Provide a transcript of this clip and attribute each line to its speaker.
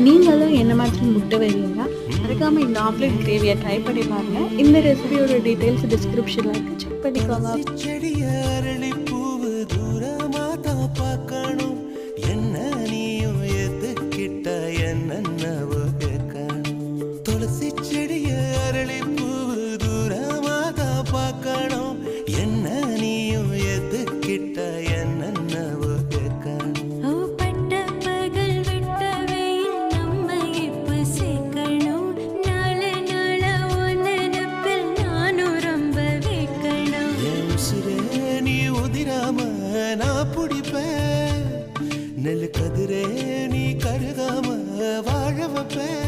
Speaker 1: நீங்களும் என்ன மாதிரி முட்டை வெறியன்னா மறக்காமல் இந்த ஆம்லேட் கிரேவியை ட்ரை பண்ணி பாருங்கள். இந்த ரெசிபியோட டீட்டெயில்ஸ் டிஸ்கிரிப்ஷனில் இருக்குது, செக் பண்ணிக்கோங்க.
Speaker 2: செடிய அரளி பூவு தூரமா தான் பார்க்கணும், என்ன நீயும் எதுக்கிட்ட என்னென்னவோ கேட்கணும். துளசி செடிய அரளி பூவு தூரமா தான் பார்க்கணும், என்ன நீயும் எதுக்கிட்ட என்னென்னவோ கேட்கணும். நீ உதிராம நான் பிடிப்பேன், நெல் கதிரே நீ கருகாம வாழ வைப்பேன்.